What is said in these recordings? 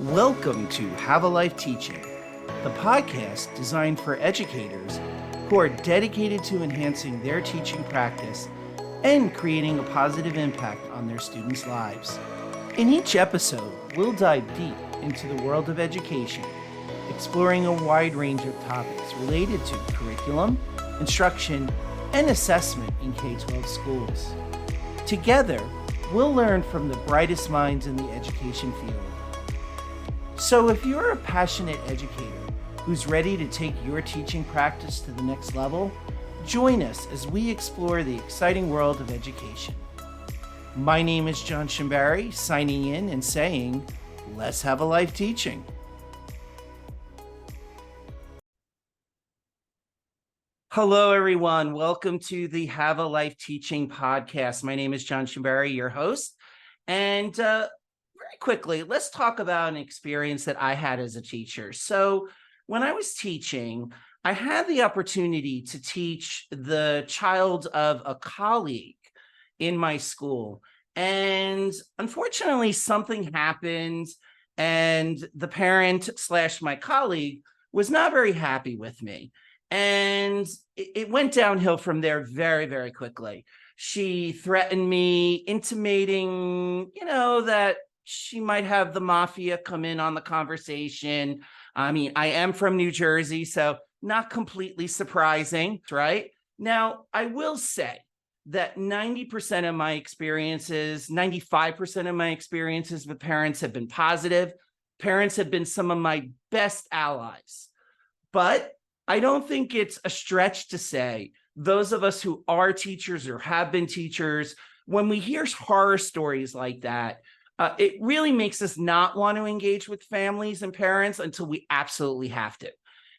Welcome to Have a Life Teaching, the podcast designed for educators who are dedicated to enhancing their teaching practice and creating a positive impact on their students' lives. In each episode, we'll dive deep into the world of education, exploring a wide range of topics related to curriculum, instruction, and assessment in K-12 schools. Together, we'll learn from the brightest minds in the education field. So if you're a passionate educator who's ready to take your teaching practice to the next level, join us as we explore the exciting world of education. My name is John Shimbari, signing in and saying, let's have a life teaching. Hello, everyone. Welcome to the Have a Life Teaching podcast. My name is John Shimbari, your host. And very quickly, let's talk about an experience that I had as a teacher. So when I was teaching, I had the opportunity to teach the child of a colleague in my school. And unfortunately, something happened, and the parent / my colleague was not very happy with me. And it went downhill from there very, very quickly. She threatened me, intimating, that she might have the mafia come in on the conversation. I mean, I am from New Jersey, so not completely surprising, right? Now, I will say that 90% of my experiences, 95% of my experiences with parents have been positive. Parents have been some of my best allies. But I don't think it's a stretch to say those of us who are teachers or have been teachers, when we hear horror stories like that, it really makes us not want to engage with families and parents until we absolutely have to.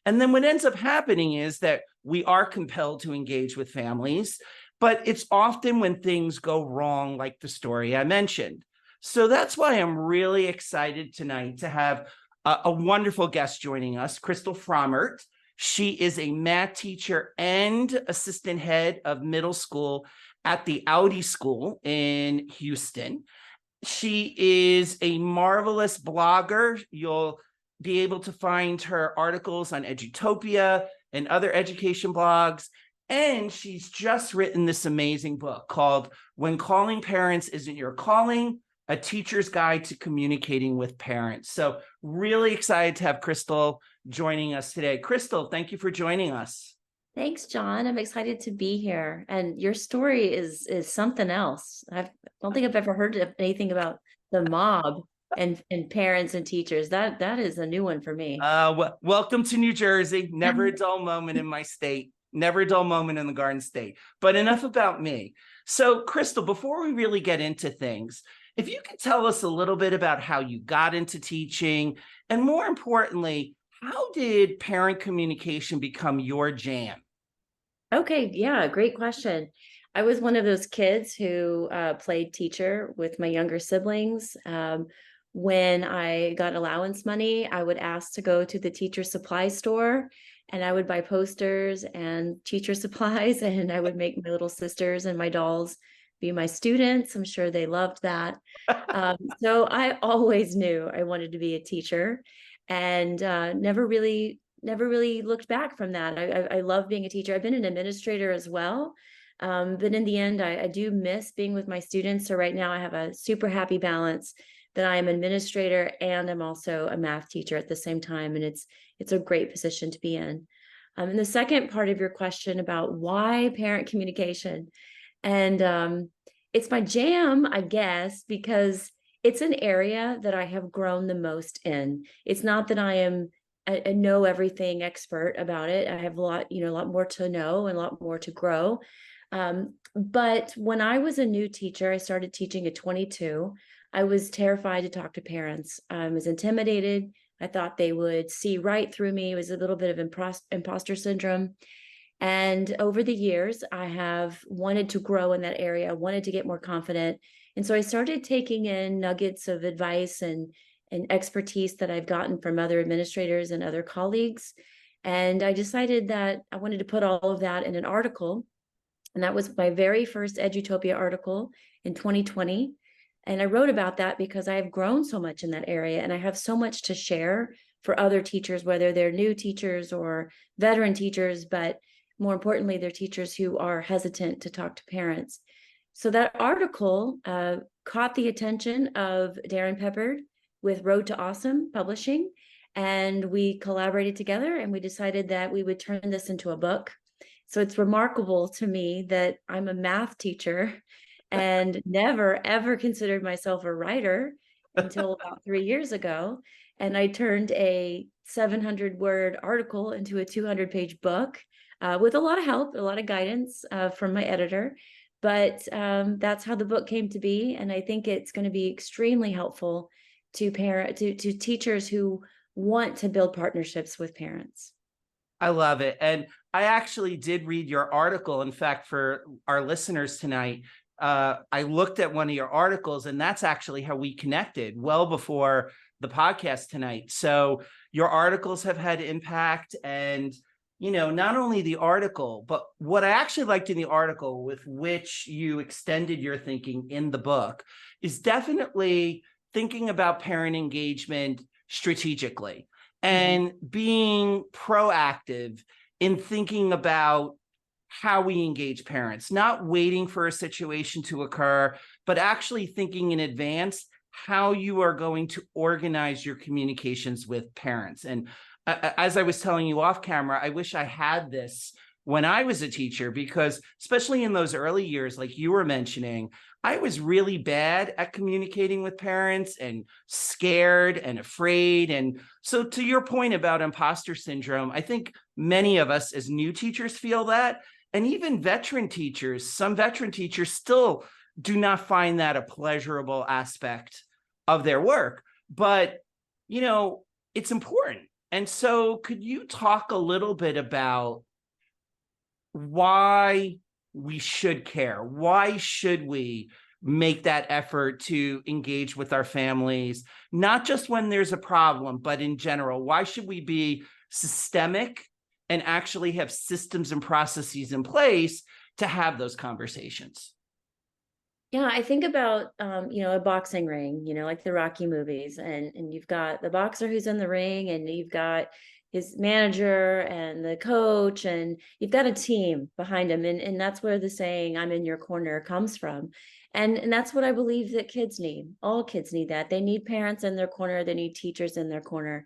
And then what ends up happening is that we are compelled to engage with families, but it's often when things go wrong, like the story I mentioned. So that's why I'm really excited tonight to have a wonderful guest joining us, Crystal Frommert. She is a math teacher and assistant head of middle school at the Awty School in Houston. She is a marvelous blogger. You'll be able to find her articles on Edutopia and other education blogs. And she's just written this amazing book called When Calling Parents Isn't Your Calling, A Teacher's Guide to Communicating with Parents. So really excited to have Crystal joining us today. Crystal, thank you for joining us. Thanks, John. I'm excited to be here. And your story is something else. I don't think I've ever heard of anything about the mob and parents and teachers. That is a new one for me. Welcome to New Jersey. Never a dull moment in my state. Never a dull moment in the Garden State. But enough about me. So, Crystal, before we really get into things, if you could tell us a little bit about how you got into teaching, and more importantly, how did parent communication become your jam? Okay, yeah, great question. I was one of those kids who played teacher with my younger siblings. When I got allowance money, I would ask to go to the teacher supply store, and I would buy posters and teacher supplies, and I would make my little sisters and my dolls be my students. I'm sure they loved that. So I always knew I wanted to be a teacher, and never really looked back from that. I love being a teacher. I've been an administrator as well. But in the end, I do miss being with my students. So right now I have a super happy balance that I am an administrator and I'm also a math teacher at the same time. And it's a great position to be in. And the second part of your question about why parent communication, and it's my jam, I guess, because it's an area that I have grown the most in. It's not that I am a know everything expert about it. I have a lot more to know and a lot more to grow. But when I was a new teacher, I started teaching at 22. I was terrified to talk to parents. I was intimidated. I thought they would see right through me. It was a little bit of imposter syndrome. And over the years, I have wanted to grow in that area. I wanted to get more confident. And so I started taking in nuggets of advice and expertise that I've gotten from other administrators and other colleagues. And I decided that I wanted to put all of that in an article. And that was my very first Edutopia article in 2020. And I wrote about that because I have grown so much in that area, and I have so much to share for other teachers, whether they're new teachers or veteran teachers, but more importantly, they're teachers who are hesitant to talk to parents. So that article caught the attention of Darren Peppard with Road to Awesome Publishing, and we collaborated together and we decided that we would turn this into a book. So it's remarkable to me that I'm a math teacher and never ever considered myself a writer until about 3 years ago. And I turned a 700-word article into a 200-page book with a lot of help, a lot of guidance from my editor. But that's how the book came to be. And I think it's going to be extremely helpful to to teachers who want to build partnerships with parents. I love it. And I actually did read your article. In fact, for our listeners tonight, I looked at one of your articles, and that's actually how we connected well before the podcast tonight. So your articles have had impact, and not only the article, but what I actually liked in the article with which you extended your thinking in the book is definitely thinking about parent engagement strategically and being proactive in thinking about how we engage parents, not waiting for a situation to occur, but actually thinking in advance how you are going to organize your communications with parents. And as I was telling you off camera, I wish I had this when I was a teacher, because especially in those early years, like you were mentioning, I was really bad at communicating with parents and scared and afraid. And so to your point about imposter syndrome, I think many of us as new teachers feel that. And even veteran teachers, some veteran teachers still do not find that a pleasurable aspect of their work. But, it's important. And so could you talk a little bit about why we should care? Why should we make that effort to engage with our families, not just when there's a problem, but in general? Why should we be systemic and actually have systems and processes in place to have those conversations? Yeah, I think about a boxing ring, like the Rocky movies, and you've got the boxer who's in the ring, and you've got his manager and the coach, and you've got a team behind him, and that's where the saying "I'm in your corner" comes from. And that's what I believe that kids need. All kids need that. They need parents in their corner, they need teachers in their corner.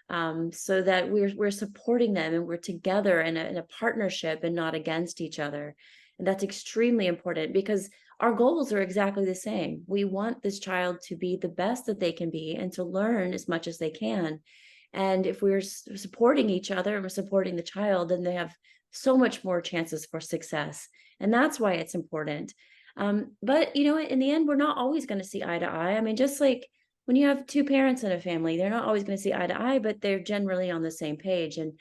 So that we're supporting them and we're together in a partnership and not against each other. And that's extremely important because our goals are exactly the same. We want this child to be the best that they can be and to learn as much as they can. And if we're supporting each other and we're supporting the child, then they have so much more chances for success. And that's why it's important. But in the end, we're not always going to see eye to eye. I mean, just like when you have two parents in a family, they're not always going to see eye to eye, but they're generally on the same page. And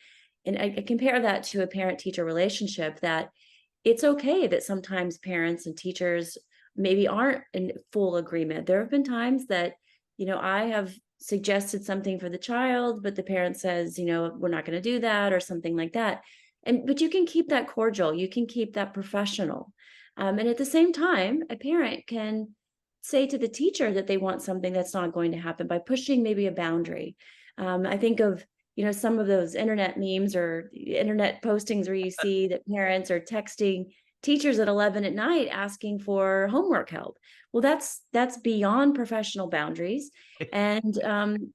I compare that to a parent-teacher relationship, that it's okay that sometimes parents and teachers maybe aren't in full agreement. There have been times that, I have suggested something for the child, but the parent says, we're not going to do that or something like that. But you can keep that cordial, you can keep that professional. And at the same time, a parent can say to the teacher that they want something that's not going to happen by pushing maybe a boundary. I think of some of those internet memes or internet postings where you see that parents are texting teachers at 11 at night asking for homework help. Well, that's beyond professional boundaries, and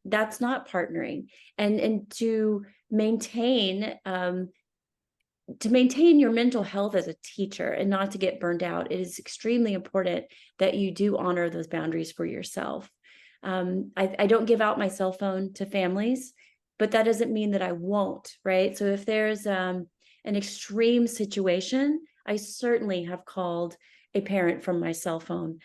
that's not partnering. And to maintain your mental health as a teacher and not to get burned out, it is extremely important that you do honor those boundaries for yourself. I don't give out my cell phone to families, but that doesn't mean that I won't, right? So if there's an extreme situation, I certainly have called a parent from my cell phone,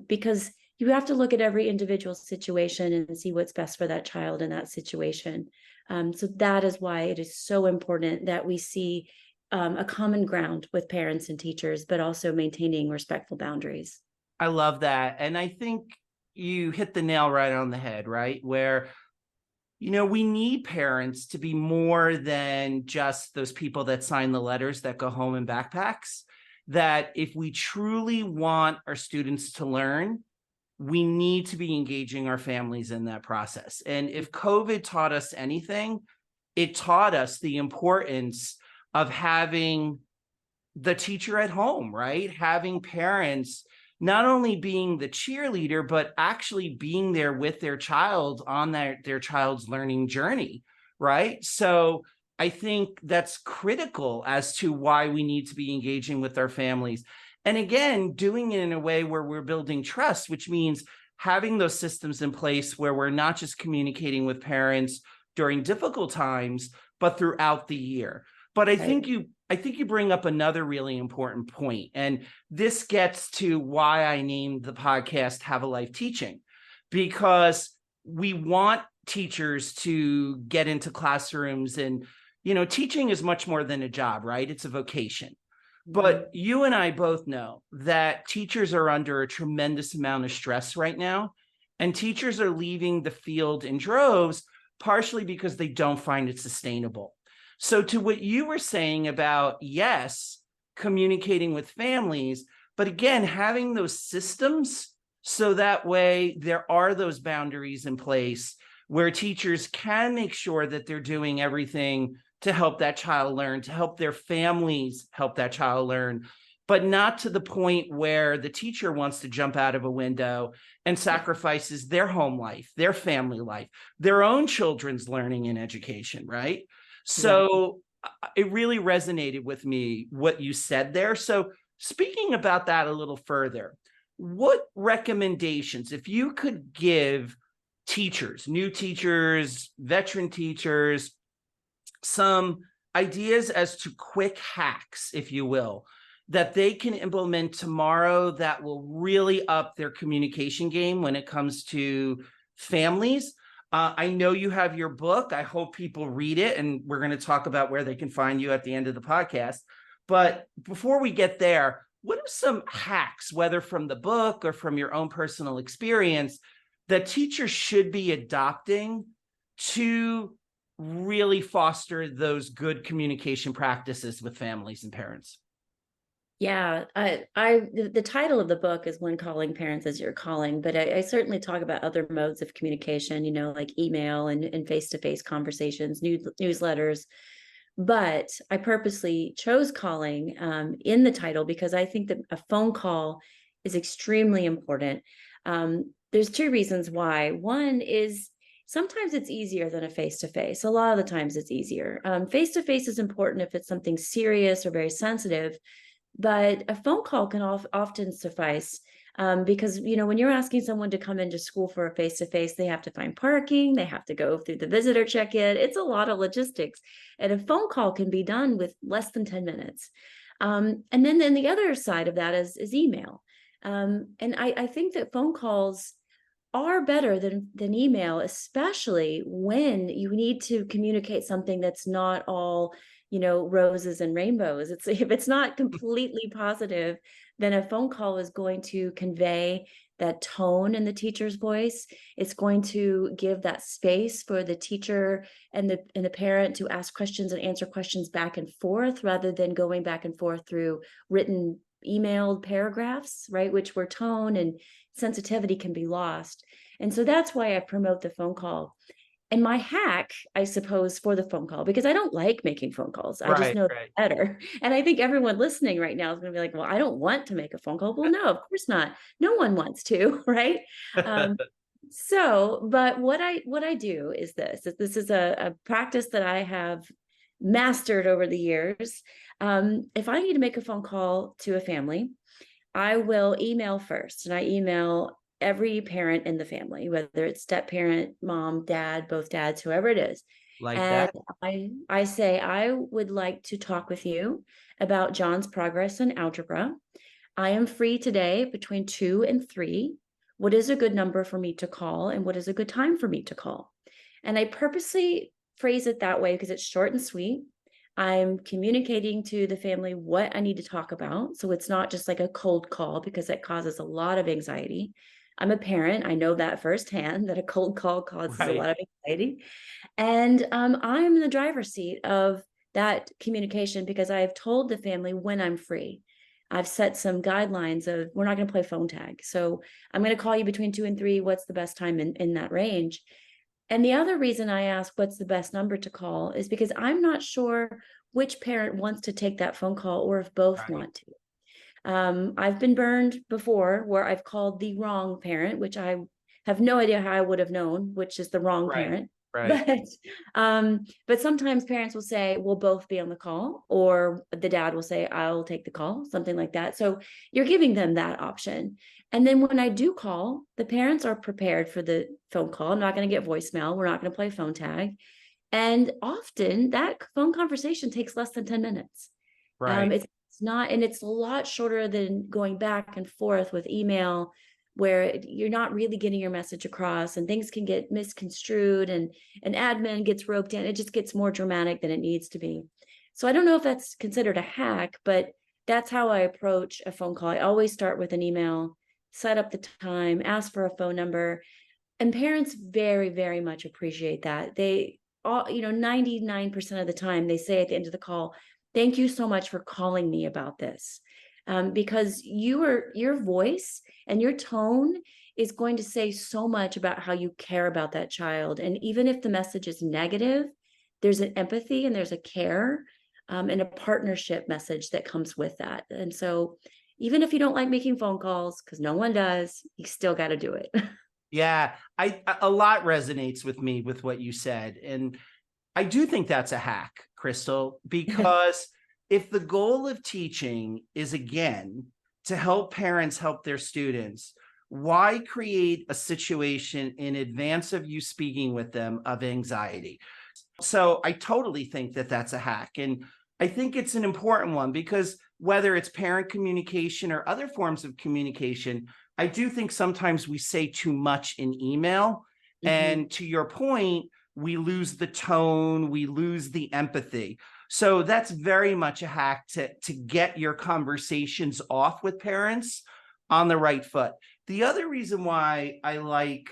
because you have to look at every individual situation and see what's best for that child in that situation. So that is why it is so important that we see a common ground with parents and teachers, but also maintaining respectful boundaries. I love that. And I think you hit the nail right on the head, right? Where, we need parents to be more than just those people that sign the letters that go home in backpacks. That if we truly want our students to learn, we need to be engaging our families in that process. And if COVID taught us anything, it taught us the importance of having the teacher at home, right? Having parents not only being the cheerleader, but actually being there with their child on their child's learning journey, right? So I think that's critical as to why we need to be engaging with our families. And again, doing it in a way where we're building trust, which means having those systems in place where we're not just communicating with parents during difficult times, but throughout the year. But I think you bring up another really important point, and this gets to why I named the podcast Have a Life Teaching, because we want teachers to get into classrooms, and teaching is much more than a job, right? It's a vocation. But you and I both know that teachers are under a tremendous amount of stress right now, and teachers are leaving the field in droves, partially because they don't find it sustainable. So to what you were saying about, yes, communicating with families, but again, having those systems so that way there are those boundaries in place where teachers can make sure that they're doing everything to help that child learn, to help their families help that child learn, but not to the point where the teacher wants to jump out of a window and sacrifices their home life, their family life, their own children's learning and education, right? So it really resonated with me what you said there. So speaking about that a little further, what recommendations, if you could give teachers, new teachers, veteran teachers, some ideas as to quick hacks, if you will, that they can implement tomorrow that will really up their communication game when it comes to families. I know you have your book. I hope people read it, and we're going to talk about where they can find you at the end of the podcast. But before we get there, what are some hacks, whether from the book or from your own personal experience, that teachers should be adopting to really foster those good communication practices with families and parents? Yeah, the title of the book is When Calling Parents as Your Calling, but I certainly talk about other modes of communication, like email and face-to-face conversations, newsletters. But I purposely chose calling in the title because I think that a phone call is extremely important. There's two reasons why. One is sometimes it's easier than a face-to-face. A lot of the times it's easier. Face-to-face is important if it's something serious or very sensitive. But a phone call can often suffice because, when you're asking someone to come into school for a face-to-face, they have to find parking, they have to go through the visitor check-in. It's a lot of logistics. And a phone call can be done with less than 10 minutes. And then the other side of that is email. And I think that phone calls are better than email, especially when you need to communicate something that's not all roses and rainbows. If it's not completely positive, then a phone call is going to convey that tone in the teacher's voice. It's going to give that space for the teacher and the parent to ask questions and answer questions back and forth, rather than going back and forth through written emailed paragraphs, right? Which where tone and sensitivity can be lost. And so that's why I promote the phone call. And my hack, I suppose, for the phone call, because I don't like making phone calls. I just know better. And I think everyone listening right now is going to be like, well, I don't want to make a phone call. Well, no, of course not. No one wants to, right? But what I do is this is a practice that I have mastered over the years. If I need to make a phone call to a family, I will email first, and I email every parent in the family, whether it's step parent, mom, dad, both dads, whoever it is. And I say, I would like to talk with you about John's progress in algebra. I am free today between 2 and 3. What is a good number for me to call, and what is a good time for me to call? And I purposely phrase it that way because it's short and sweet. I'm communicating to the family what I need to talk about. So it's not just like a cold call, because it causes a lot of anxiety. I'm a parent. I know that firsthand, that a cold call causes a lot of anxiety. And I'm in the driver's seat of that communication because I have told the family when I'm free. I've set some guidelines of, we're not going to play phone tag. So I'm going to call you between 2 and 3. What's the best time in that range? And the other reason I ask what's the best number to call is because I'm not sure which parent wants to take that phone call or if both Right. want to. I've been burned before where I've called the wrong parent, which I have no idea how I would have known, which is the wrong Right. parent. Right. But sometimes parents will say, we'll both be on the call, or the dad will say, I'll take the call, something like that. So you're giving them that option. And then when I do call, the parents are prepared for the phone call. I'm not going to get voicemail. We're not going to play phone tag. And often that phone conversation takes less than 10 minutes. Right. It's not, and it's a lot shorter than going back and forth with email, where you're not really getting your message across and things can get misconstrued and an admin gets roped in. It just gets more dramatic than it needs to be. So I don't know if that's considered a hack, but that's how I approach a phone call. I always start with an email, set up the time, ask for a phone number, and parents very, very much appreciate that. They all, 99% of the time they say at the end of the call, thank you so much for calling me about this. Because your voice and your tone is going to say so much about how you care about that child. And even if the message is negative, there's an empathy and there's a care, and a partnership message that comes with that. And so even if you don't like making phone calls, because no one does, you still got to do it. Yeah, a lot resonates with me with what you said. And I do think that's a hack, Crystal, because if the goal of teaching is, again, to help parents help their students, why create a situation in advance of you speaking with them of anxiety? So I totally think that that's a hack. And I think it's an important one because whether it's parent communication or other forms of communication, I do think sometimes we say too much in email. Mhm. And to your point, we lose the tone, we lose the empathy. So that's very much a hack to get your conversations off with parents on the right foot. The other reason why I like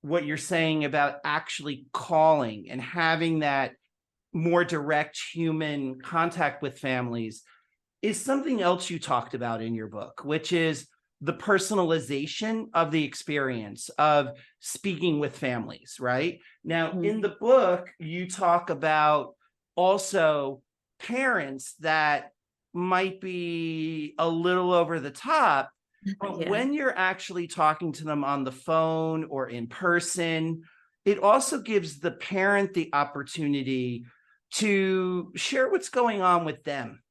what you're saying about actually calling and having that more direct human contact with families is something else you talked about in your book, which is the personalization of the experience of speaking with families, right? Now, Mhm. in the book, you talk about also parents that might be a little over the top, but Yeah. when you're actually talking to them on the phone or in person, it also gives the parent the opportunity to share what's going on with them,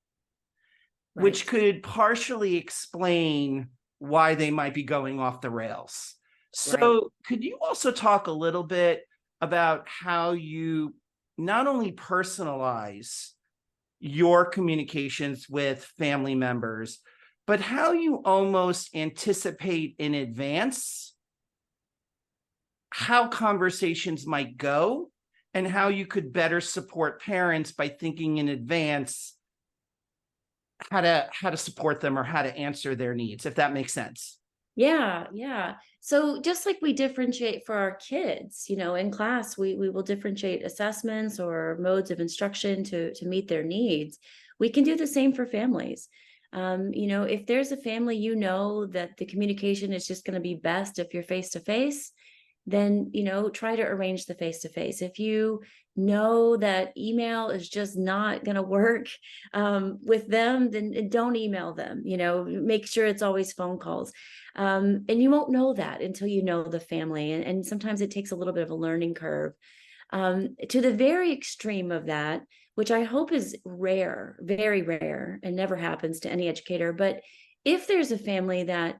which Right. could partially explain why they might be going off the rails. Right. So, could you also talk a little bit about how you not only personalize your communications with family members, but how you almost anticipate in advance how conversations might go and how you could better support parents by thinking in advance how to support them or how to answer their needs, if that makes sense. Yeah, yeah. So just like we differentiate for our kids, in class, we will differentiate assessments or modes of instruction to meet their needs. We can do the same for families. If there's a family, that the communication is just going to be best if you're face to face, then try to arrange the face to face. If you know that email is just not going to work with them, then don't email them. Make sure it's always phone calls. And you won't know that until you know the family, and sometimes it takes a little bit of a learning curve. To the very extreme of that, which I hope is rare, very rare, and never happens to any educator. But if there's a family that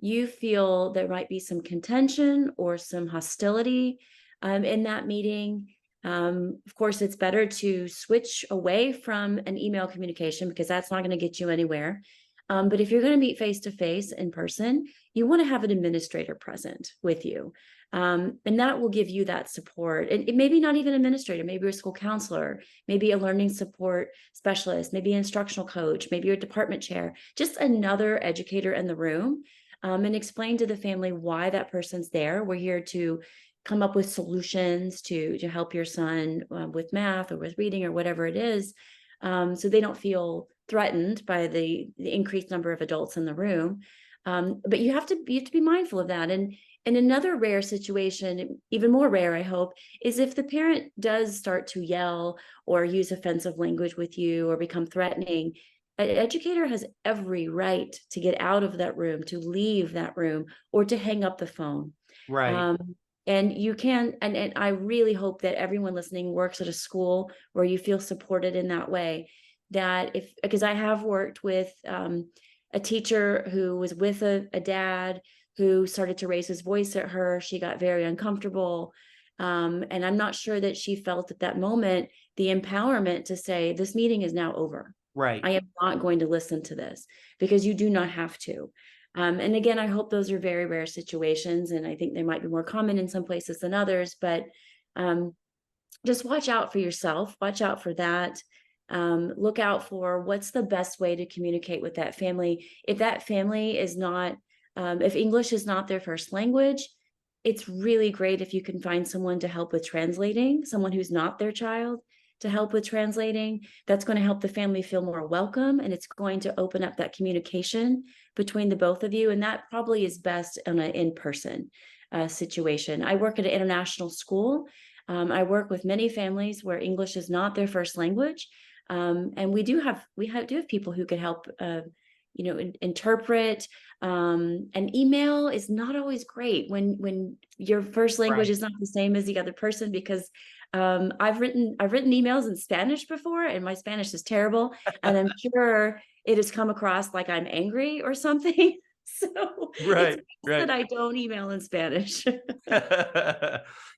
you feel there might be some contention or some hostility in that meeting, of course, it's better to switch away from an email communication because that's not going to get you anywhere. But if you're going to meet face to face in person, you want to have an administrator present with you. And that will give you that support. And it maybe not even administrator, maybe a school counselor, maybe a learning support specialist, maybe an instructional coach, maybe your department chair, just another educator in the room, and explain to the family why that person's there. We're here to come up with solutions to help your son with math or with reading or whatever it is, so they don't feel threatened by the increased number of adults in the room. But you have to be mindful of that. And another rare situation, even more rare, I hope, is if the parent does start to yell or use offensive language with you or become threatening. An educator has every right to get out of that room, to leave that room, or to hang up the phone. Right. Um, and you can, and I really hope that everyone listening works at a school where you feel supported in that way. That if, because I have worked with a teacher who was with a dad who started to raise his voice at her. She got very uncomfortable. And I'm not sure that she felt at that moment the empowerment to say, this meeting is now over. Right. I am not going to listen to this, because you do not have to. And again, I hope those are very rare situations, and I think they might be more common in some places than others, but just watch out for yourself, watch out for that. Look out for what's the best way to communicate with that family. If that family is not, if English is not their first language, it's really great if you can find someone to help with translating, someone who's not their child to help with translating. That's going to help the family feel more welcome, and it's going to open up that communication between the both of you. And that probably is best in an in-person situation. I work at an international school. I work with many families where English is not their first language. And we do have people who can help, interpret. And email is not always great when your first language Right. is not the same as the other person, because I've written emails in Spanish before, and my Spanish is terrible, and I'm sure it has come across like I'm angry or something. So it's Right. best Right. that I don't email in Spanish.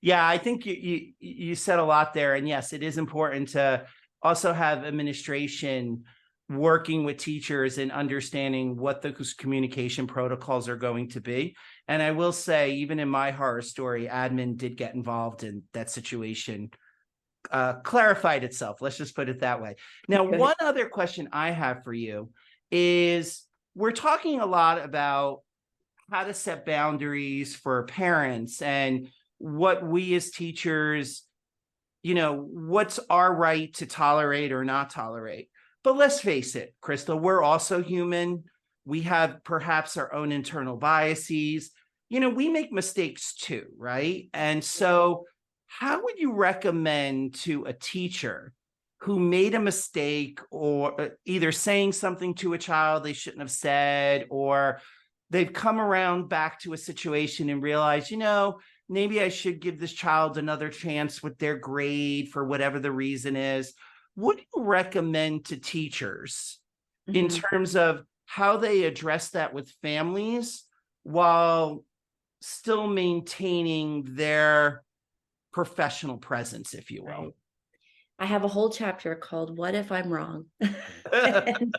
Yeah, I think you said a lot there, and yes, it is important to also have administration working with teachers and understanding what those communication protocols are going to be. And I will say, even in my horror story, admin did get involved in that situation, clarified itself. Let's just put it that way. Now, Good. one other question I have for you is, we're talking a lot about how to set boundaries for parents and what we as teachers, what's our right to tolerate or not tolerate. But let's face it, Crystal, we're also human. We have perhaps our own internal biases. We make mistakes too, right? And so, how would you recommend to a teacher who made a mistake, or either saying something to a child they shouldn't have said, or they've come around back to a situation and realize, maybe I should give this child another chance with their grade for whatever the reason is. What do you recommend to teachers in Mhm. terms of how they address that with families while still maintaining their professional presence, if you Right. will? I have a whole chapter called "What If I'm Wrong?" And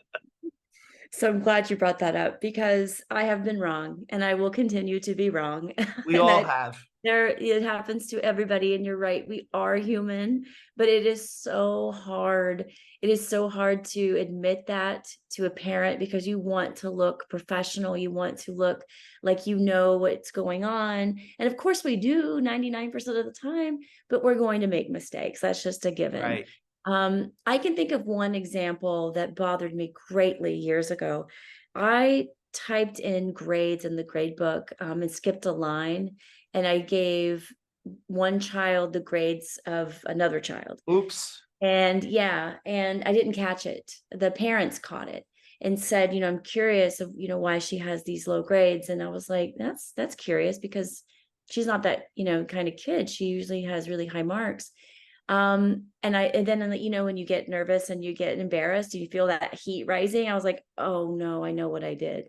so I'm glad you brought that up, because I have been wrong and I will continue to be wrong. We And all have. it happens to everybody, and you're right, we are human, but it is so hard. It is so hard to admit that to a parent, because you want to look professional, you want to look like you know what's going on. And of course we do 99% of the time, but we're going to make mistakes. That's just a given. Right. I can think of one example that bothered me greatly years ago. I typed in grades in the grade book, and skipped a line, and I gave one child the grades of another child. Oops. And yeah, and I didn't catch it. The parents caught it and said, I'm curious of, why she has these low grades. And I was like, that's curious, because she's not that, kind of kid. She usually has really high marks. And then, when you get nervous and you get embarrassed, you feel that heat rising. I was like, oh no, I know what I did.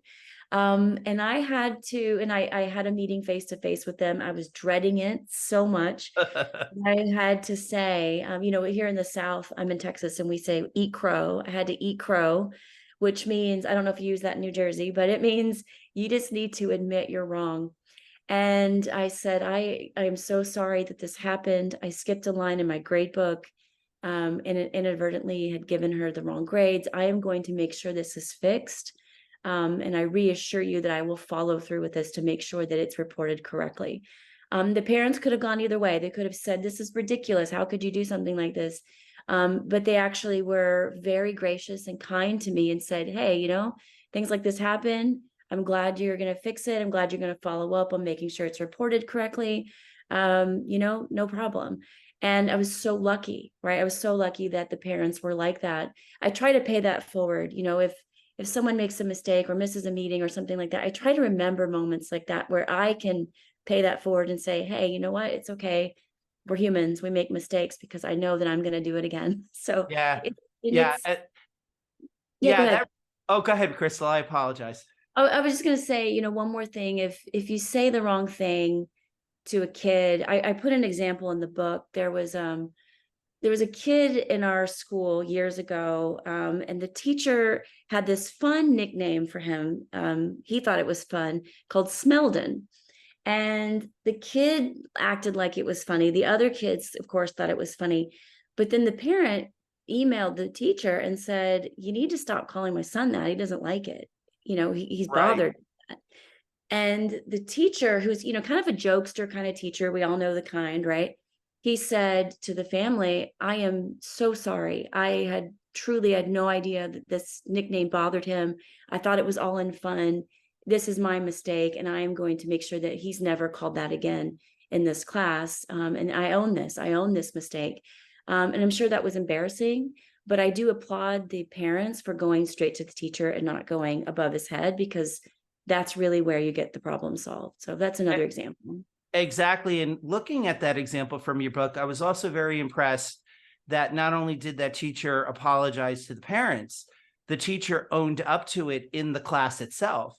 And I had to, and I had a meeting face to face with them. I was dreading it so much. I had to say, here in the South, I'm in Texas, and we say eat crow. I had to eat crow, which means, I don't know if you use that in New Jersey, but it means you just need to admit you're wrong. And I said, I am so sorry that this happened. I skipped a line in my grade book, and it inadvertently had given her the wrong grades. I am going to make sure this is fixed. And I reassure you that I will follow through with this to make sure that it's reported correctly. The parents could have gone either way. They could have said, "This is ridiculous. How could you do something like this?" But they actually were very gracious and kind to me and said, "Hey, things like this happen. I'm glad you're going to fix it. I'm glad you're going to follow up on making sure it's reported correctly. No problem." And I was so lucky, right? I was so lucky that the parents were like that. I try to pay that forward. If someone makes a mistake or misses a meeting or something like that, I try to remember moments like that where I can pay that forward and say, "Hey, you know what? It's okay. We're humans. We make mistakes," because I know that I'm going to do it again. So Yeah. it, and Yeah. it's, yeah, go Yeah. ahead. Oh, go ahead, Crystal. I apologize. I was just going to say, one more thing. If you say the wrong thing to a kid, I put an example in the book. There was a kid in our school years ago, and the teacher had this fun nickname for him. He thought it was fun, called Smeldon. And the kid acted like it was funny. The other kids, of course, thought it was funny. But then the parent emailed the teacher and said, "You need to stop calling my son that. He doesn't like it. He's Right. bothered." And the teacher, who's, kind of a jokester kind of teacher, we all know the kind, right? He said to the family, "I am so sorry. I had no idea that this nickname bothered him. I thought it was all in fun. This is my mistake, and I am going to make sure that he's never called that again in this class. And I own this. I own this mistake." And I'm sure that was embarrassing, but I do applaud the parents for going straight to the teacher and not going above his head, because that's really where you get the problem solved. So that's E- another example. Exactly. And looking at that example from your book, I was also very impressed that not only did that teacher apologize to the parents, the teacher owned up to it in the class itself.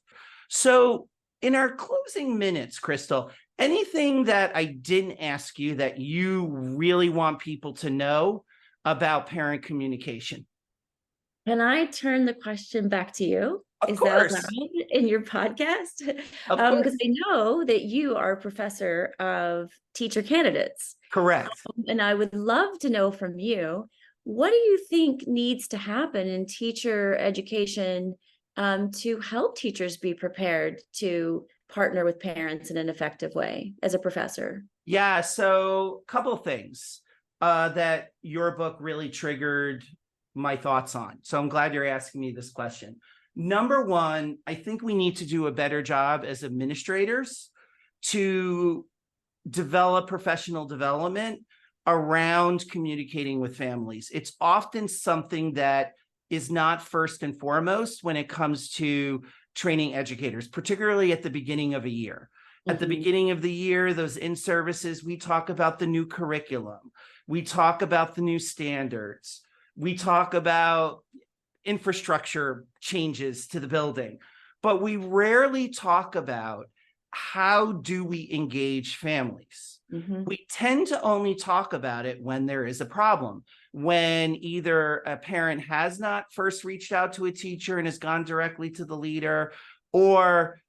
So, in our closing minutes, Crystal, anything that I didn't ask you that you really want people to know about parent communication? Can I turn the question back to you? Of Is that course. allowed in your podcast? Of Because course. I know that you are a professor of teacher candidates. Correct. And I would love to know from you, what do you think needs to happen in teacher education, to help teachers be prepared to partner with parents in an effective way as a professor? Yeah. So, a couple of things that your book really triggered my thoughts on. So, I'm glad you're asking me this question. Number one, I think we need to do a better job as administrators to develop professional development around communicating with families. It's often something that is not first and foremost when it comes to training educators, particularly at the beginning of a year. At the Mhm. beginning of the year, those in services, we talk about the new curriculum, we talk about the new standards, we talk about infrastructure changes to the building, but we rarely talk about how do we engage families. Mhm. We tend to only talk about it when there is a problem, when either a parent has not first reached out to a teacher and has gone directly to the leader, or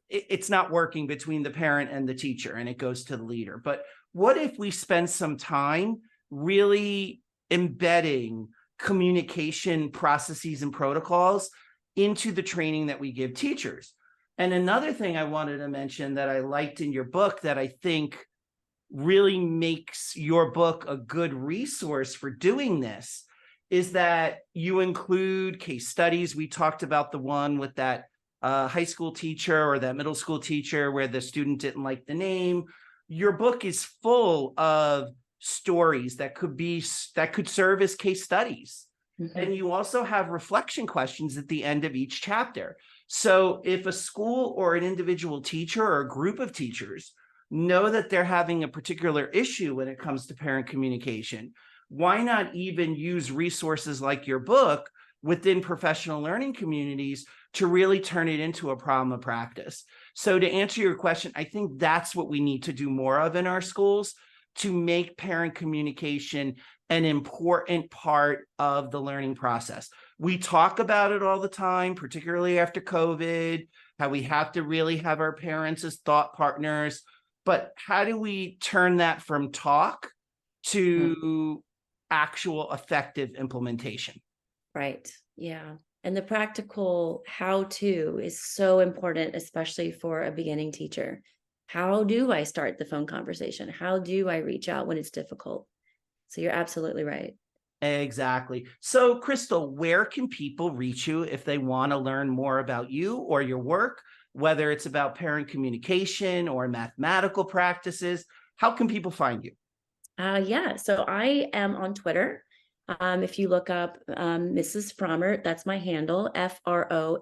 it's not working between the parent and the teacher and it goes to the leader. But what if we spend some time really embedding communication processes and protocols into the training that we give teachers? And another thing I wanted to mention that I liked in your book that I think really makes your book a good resource for doing this is that you include case studies. We talked about the one with that high school teacher or that middle school teacher where the student didn't like the name. Your book is full of stories that could serve as case studies. Mhm. And you also have reflection questions at the end of each chapter. So if a school or an individual teacher or a group of teachers know that they're having a particular issue when it comes to parent communication, why not even use resources like your book within professional learning communities to really turn it into a problem of practice? So to answer your question, I think that's what we need to do more of in our schools to make parent communication an important part of the learning process. We talk about it all the time, particularly after COVID, how we have to really have our parents as thought partners. But how do we turn that from talk Mm. to actual effective implementation? Right. Yeah. And the practical how to is so important, especially for a beginning teacher. how do I start the phone conversation? How do I reach out when it's difficult? So you're absolutely right. Exactly. So, Crystal, where can people reach you if they want to learn more about you or your work, whether it's about parent communication or mathematical practices? How can people find you? Yeah, so I am on Twitter. If you look up Mrs. Frommert, that's my handle, Frommert.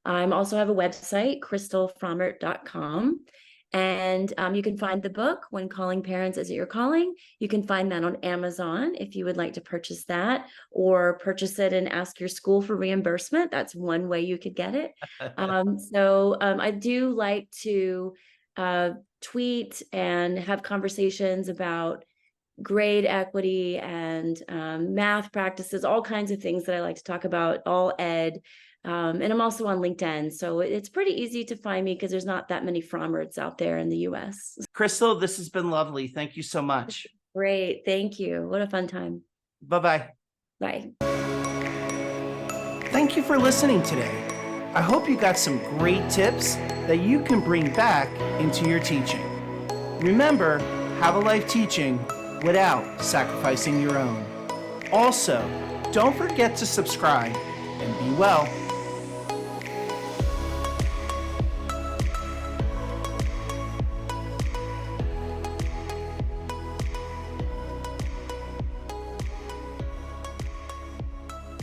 I also have a website, crystalfrommert.com. And you can find the book, When Calling Parents Is It Your Calling? You can find that on Amazon if you would like to purchase that, or purchase it and ask your school for reimbursement. That's one way you could get it. I do like to uh, tweet and have conversations about grade equity and math practices, all kinds of things that I like to talk about, all ed. And I'm also on LinkedIn. So it's pretty easy to find me because there's not that many Frommerts out there in the US. Crystal, this has been lovely. Thank you so much. Great. Thank you. What a fun time. Bye-bye. Bye. Thank you for listening today. I hope you got some great tips that you can bring back into your teaching. Remember, have a life teaching without sacrificing your own. Also, don't forget to subscribe and be well.